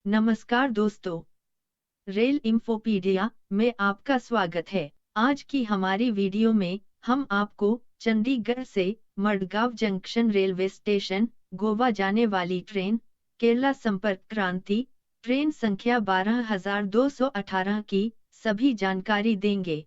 नमस्कार दोस्तों, रेल इंफोपीडिया में आपका स्वागत है। आज की हमारी वीडियो में हम आपको चंडीगढ़ से Madgaon junction railway station Goa जाने वाली ट्रेन केरला संपर्क क्रांति ट्रेन संख्या 12218 की सभी जानकारी देंगे।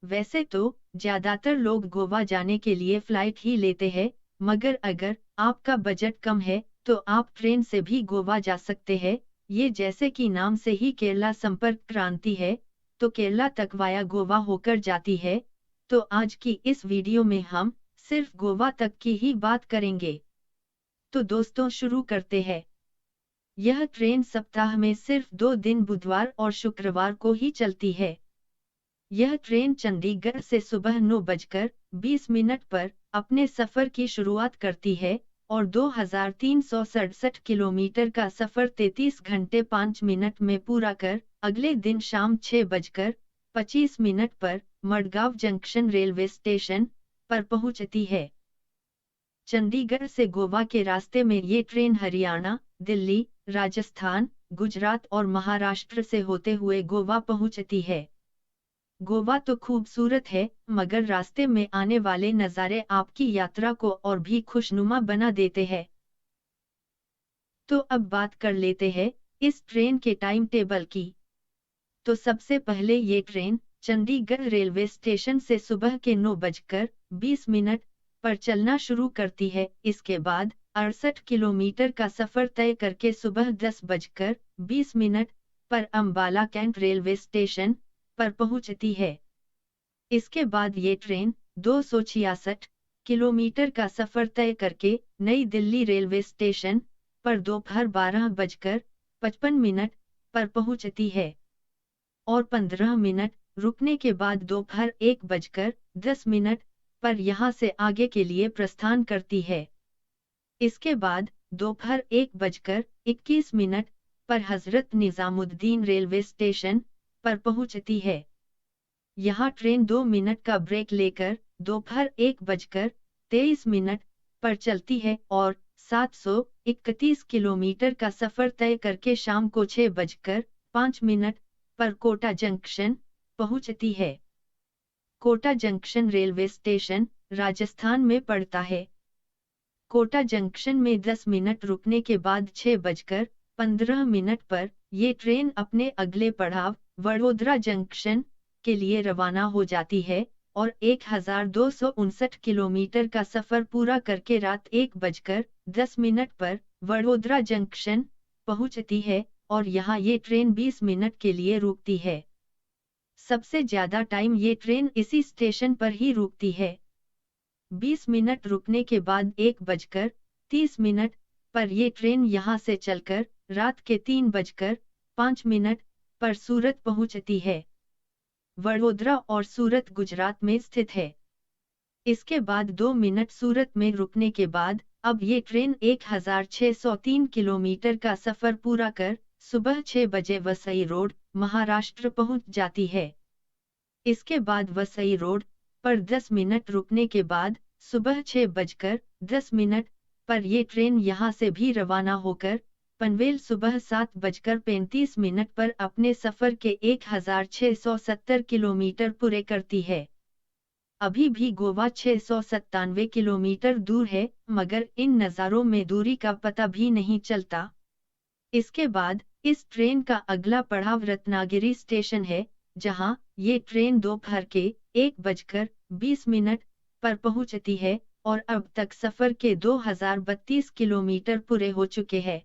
वैसे तो ज्यादातर लोग गोवा जाने के लिए फ्लाइट ही लेते हैं, मगर अगर आपका बजट कम है तो आप ट्रेन से भी गोवा जा सकते हैं। ये जैसे कि नाम से ही केरला संपर्क क्रांति है, तो केरला तक वाया गोवा होकर जाती है। तो आज की इस वीडियो में हम सिर्फ गोवा तक की ही बात करेंगे। तो दोस्तों शुरू करते हैं। यह ट्रेन सप्ताह में सिर्फ 2 दिन बुधवार और शुक्रवार को ही चलती है। यह ट्रेन चंडीगढ़ से सुबह 9:20 पर अपने सफर की शुरुआत करती है और 2367 किलोमीटर का सफर 33 घंटे 5 मिनट में पूरा कर अगले दिन शाम 6:25 पर मडगांव जंक्शन रेलवे स्टेशन पर पहुंचती है। चंडीगढ़ से गोवा के रास्ते में ये ट्रेन हरियाणा, दिल्ली, राजस्थान, गुजरात और महाराष्ट्र से होते हुए गोवा पहुंचती है। गोवा तो खूबसूरत है, मगर रास्ते में आने वाले नज़ारे आपकी यात्रा को और भी खुशनुमा बना देते हैं। तो अब बात कर लेते हैं इस ट्रेन के टाइम टेबल की। तो सबसे पहले ये ट्रेन चंडीगढ़ रेलवे स्टेशन से सुबह के 9:20 पर चलना शुरू करती है। इसके बाद 68 किलोमीटर का सफर तय करके सुबह 10:20 पर अंबाला कैंट रेलवे स्टेशन पर पहुंचती है। इसके बाद ये ट्रेन 266 किलोमीटर का सफर तय करके नई दिल्ली रेलवे स्टेशन पर दोपहर 12:55 पर पहुंचती है और 15 मिनट रुकने के बाद दोपहर 1:10 पर यहां से आगे के लिए प्रस्थान करती है। इसके बाद दोपहर 1:21 पर हजरत निजामुद्दीन रेलवे स्टेशन पर पहुंचती है। यहाँ ट्रेन 2 मिनट का ब्रेक लेकर दोपहर 1:23 पर चलती है और 731 किलोमीटर का सफर तय करके शाम को 6:05 पर कोटा जंक्शन पहुंचती है। Kota junction railway station Rajasthan में पड़ता है। कोटा जंक्शन में 10 मिनट रुकने के बाद 6:15 पर ये ट्रेन अपने अगले पड़ाव वडोदरा जंक्शन के लिए रवाना हो जाती है और 1259 किलोमीटर का सफर पूरा करके रात 1:10 पर वडोदरा जंक्शन पहुंचती है और यहाँ ये ट्रेन 20 मिनट के लिए रुकती है। सबसे ज्यादा टाइम ये ट्रेन इसी स्टेशन पर ही रुकती है। 20 मिनट रुकने के बाद 1:30 पर ये ट्रेन यहाँ से चलकर रात के 3:05 पर सूरत पहुंचती है। वडोदरा और सूरत गुजरात में स्थित है। इसके बाद 2 मिनट सूरत में रुकने के बाद अब ये ट्रेन 1603 किलोमीटर का सफर पूरा कर सुबह 6 बजे वसई रोड महाराष्ट्र पहुंच जाती है। इसके बाद वसई रोड पर 10 मिनट रुकने के बाद सुबह 6:10 पर ये ट्रेन यहाँ से भी रवाना होकर पनवेल सुबह 7:35 पर अपने सफर के 1670 किलोमीटर पूरे करती है। अभी भी गोवा 697 किलोमीटर दूर है, मगर इन नज़ारों में दूरी का पता भी नहीं चलता। इसके बाद इस ट्रेन का अगला पड़ाव रत्नागिरी स्टेशन है, जहां ये ट्रेन दोपहर के 1:20 पर पहुंचती है और अब तक सफर के 2032 किलोमीटर पूरे हो चुके हैं।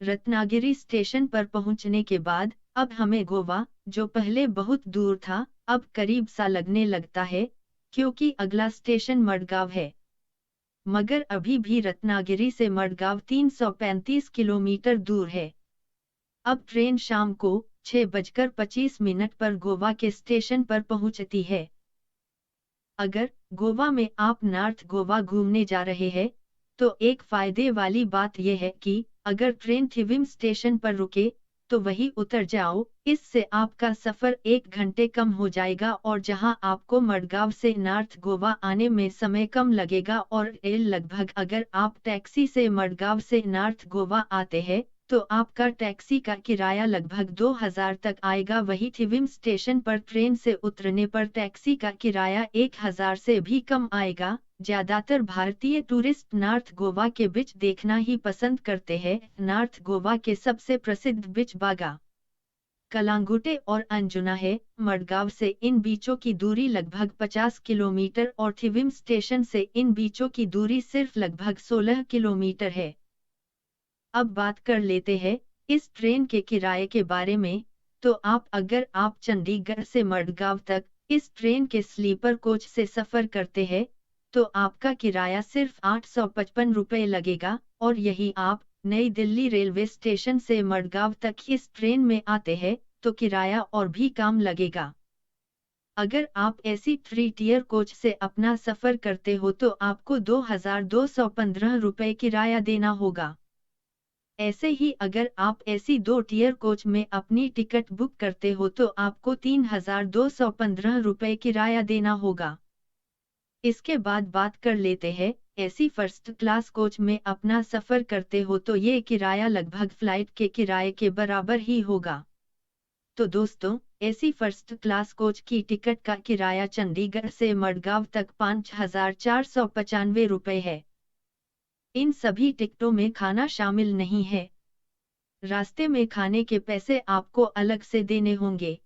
रत्नागिरी स्टेशन पर पहुंचने के बाद अब हमें गोवा, जो पहले बहुत दूर था, अब करीब सा लगने लगता है, क्योंकि अगला स्टेशन मडगांव है। मगर अभी भी रत्नागिरी से मडगांव 335 किलोमीटर दूर है। अब ट्रेन शाम को 6:25 पर गोवा के स्टेशन पर पहुंचती है। अगर गोवा में आप नॉर्थ गोवा घूमने जा रहे हैं, तो एक फायदे वाली बात यह है कि अगर ट्रेन थिविम स्टेशन पर रुके तो वहीं उतर जाओ। इससे आपका सफर 1 घंटे कम हो जाएगा और जहां आपको मडगांव से नॉर्थ गोवा आने में समय कम लगेगा और लगभग अगर आप टैक्सी से मडगांव से नॉर्थ गोवा आते हैं तो आपका टैक्सी का किराया लगभग 2000 तक आएगा। वही थिविम स्टेशन पर ट्रेन से उतरने पर टैक्सी का किराया 1000 से भी कम आएगा। ज्यादातर भारतीय टूरिस्ट नॉर्थ गोवा के बीच देखना ही पसंद करते हैं। नॉर्थ गोवा के सबसे प्रसिद्ध बीच बागा, कलांगुटे और अंजुना है। मडगांव से इन बीचों की दूरी लगभग 50 किलोमीटर और थिविम स्टेशन से इन बीचों की दूरी सिर्फ लगभग 16 किलोमीटर है। अब बात कर लेते हैं इस ट्रेन के किराए के बारे में। तो अगर आप चंडीगढ़ से मडगांव तक इस ट्रेन के स्लीपर कोच से सफर करते हैं तो आपका किराया सिर्फ 855 रुपये लगेगा। और यही आप नई दिल्ली रेलवे स्टेशन से मडगांव तक इस ट्रेन में आते हैं तो किराया और भी कम लगेगा। अगर आप एसी 3 टियर कोच से अपना सफर करते हो तो आपको 2215 रुपये किराया देना होगा। ऐसे ही अगर आप एसी 2 टियर कोच में अपनी टिकट बुक करते हो तो आपको 3215 रुपये किराया देना होगा। इसके बाद बात कर लेते हैं एसी फर्स्ट क्लास कोच में अपना सफर करते हो तो ये किराया लगभग फ्लाइट के किराए के बराबर ही होगा। तो दोस्तों, एसी फर्स्ट क्लास कोच की टिकट का किराया चंडीगढ़ से मडगांव तक 5495 रुपये है। इन सभी टिकटों में खाना शामिल नहीं है। रास्ते में खाने के पैसे आपको अलग से देने होंगे।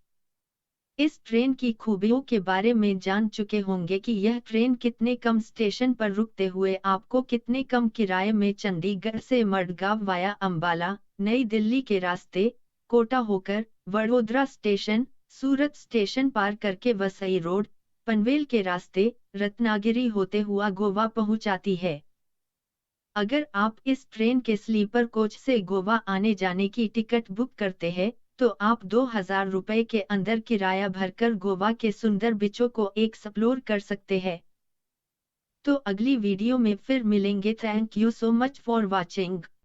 इस ट्रेन की खूबियों के बारे में जान चुके होंगे कि यह ट्रेन कितने कम स्टेशन पर रुकते हुए आपको कितने कम किराए में चंडीगढ़ से मडगांव वाया अंबाला, नई दिल्ली के रास्ते, कोटा होकर, वडोदरा स्टेशन, सूरत स्टेशन पार करके वसई रोड, पनवेल के रास्ते, रत्नागिरी होते हुआ गोवा पहुंचाती है। अगर आप इस ट्रेन के स्लीपर कोच से गोवा आने जाने की टिकट बुक करते हैं तो आप 2000 रुपये के अंदर किराया भरकर गोवा के सुंदर बीचों को एक्सप्लोर कर सकते हैं। तो अगली वीडियो में फिर मिलेंगे। Thank you so much for watching.